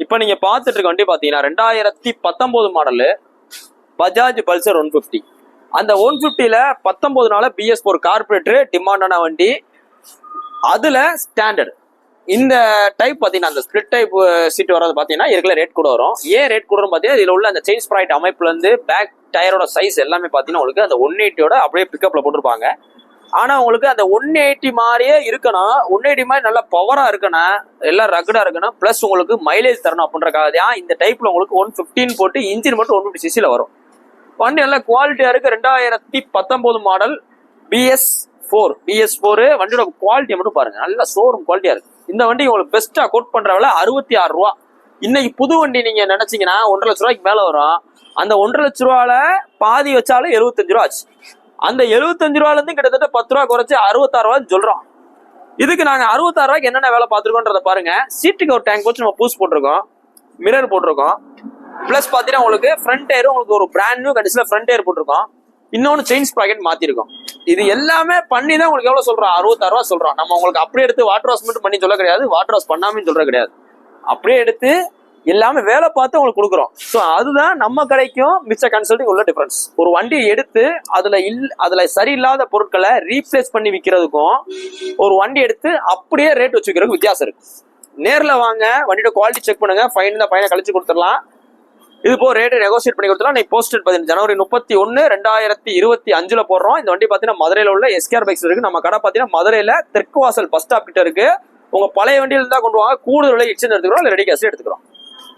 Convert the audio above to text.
இப்போ நீங்க பார்த்துட்டு இருக்க வண்டி பாத்தீங்கன்னா 2019 மாடலு பஜாஜ் பல்சர் 150. அந்த 150ல 19 BS4 கார்பரேட்டர் டிமாண்டான வண்டி. அதுல ஸ்டாண்டர்ட் இந்த டைப் பாத்தீங்கன்னா அந்த ஸ்பிளிட் டைப் சீட் வர்றது பாத்தீங்கன்னா இதுக்குள்ள ரேட் கூட வரும். ஏன் ரேட் கூட வரும் பாத்தீங்கன்னா இதுல உள்ள அந்த செயின் ஸ்ப்ரைட் அமைப்புல இருந்து பேக் டயரோட சைஸ் எல்லாமே பாத்தீங்கன்னா உங்களுக்கு அந்த 180யோட அப்படியே பிக்கப்ல போட்டிருப்பாங்க. ஆனா உங்களுக்கு அந்த 180 மாதிரியே இருக்கணும், 180 மாதிரி நல்லா பவரா இருக்கணும், எல்லாம் ரகடா இருக்கணும், பிளஸ் உங்களுக்கு மைலேஜ் தரணும் அப்படின்றக்காக தான் இந்த டைப்ல உங்களுக்கு 115 போட்டு இன்ஜின் மட்டும் 150 சிசில வரும். வண்டி நல்லா குவாலிட்டியா இருக்கு. 2019 மாடல் BS4 வண்டியோட குவாலிட்டியை மட்டும் பாருங்க, நல்ல ஷோரூம் குவாலிட்டியா இருக்கு. இந்த வண்டி உங்களுக்கு பெஸ்டா கோட் பண்ற விலை 66 ரூபா. இன்னைக்கு புது வண்டி நீங்க நினைச்சீங்கன்னா 1,50,000 ரூபாய்க்கு மேல வரும். அந்த 1,50,000 ரூபால பாதி வச்சாலும் 75 ரூபா ஆச்சு. அந்த 75 ரூபால இருந்து கிட்டத்தட்ட 10 ரூபா குறைச்சு 66 ரூபாய் சொல்றோம். இதுக்கு நாங்க 66 ரூபாய்க்கு என்னென்ன வேலை பார்த்துருக்கோன்றத பாருங்க. சீட்டுக்கு ஒரு டேங்க் வச்சு நம்ம பூஸ் போட்டிருக்கோம், மிரர் போட்டிருக்கோம், பிளஸ் பாத்தீங்கன்னா உங்களுக்கு ஃப்ரண்ட் டயர் உங்களுக்கு ஒரு பிராண்ட் நியூ கண்டிஷன்ல ஃப்ரண்ட் டயர் போட்டிருக்கோம். இன்னொன்னு செயின்ஸ் பாக்கெட் மாத்திருக்கோம். இது எல்லாமே பண்ணி தான் உங்களுக்கு எவ்வளவு சொல்றோம், 66 ரூபா சொல்றோம். நம்ம உங்களுக்கு அப்படியே எடுத்து வாட்டர் வாஷ் மட்டும் பண்ணி சொல்ல கிடையாது, வாட்டர் வாஷ் பண்ணாம சொல்ற கிடையாது. அப்படியே எடுத்து எல்லாமே வேலை பார்த்து உங்களுக்கு கொடுக்குறோம். ஸோ அதுதான் நம்ம கடைக்கும் மிச்ச கன்சல்டிங் உள்ள டிஃபரன்ஸ். ஒரு வண்டியை எடுத்து அதுல சரியில்லாத பொருட்களை ரீப்ளேஸ் பண்ணி விற்கிறதுக்கும் ஒரு வண்டி எடுத்து அப்படியே ரேட் வச்சு விற்கிறதுக்கும் வித்தியாசம் இருக்கு. நேர்ல வாங்க, வண்டியோட குவாலிட்டி செக் பண்ணுங்க, ஃபைன் தான் பையனை கழிச்சு கொடுத்துடலாம். இது போ ரேட்டை நெகோசியேட் பண்ணி கொடுத்துலாம். நீ போஸ்டட் ஜனவரி 31, 2025 போடுறோம். இந்த வண்டி பாத்தீங்கன்னா மதுரையில உள்ள SKR பைக்ஸ் இருக்கு. நம்ம கடை பாத்தீங்கன்னா மதுரையில தெற்கு வாசல் பஸ் ஸ்டாப் கிட்ட இருக்கு. உங்க பழைய வண்டியில இருந்தா கொண்டு வாங்க, கூடுதல் விலை எக்ஸ்சேஞ்ச் எடுத்துக்கிறோம், இல்லை ரெடி கேஷ் எடுத்துக்கிறோம்.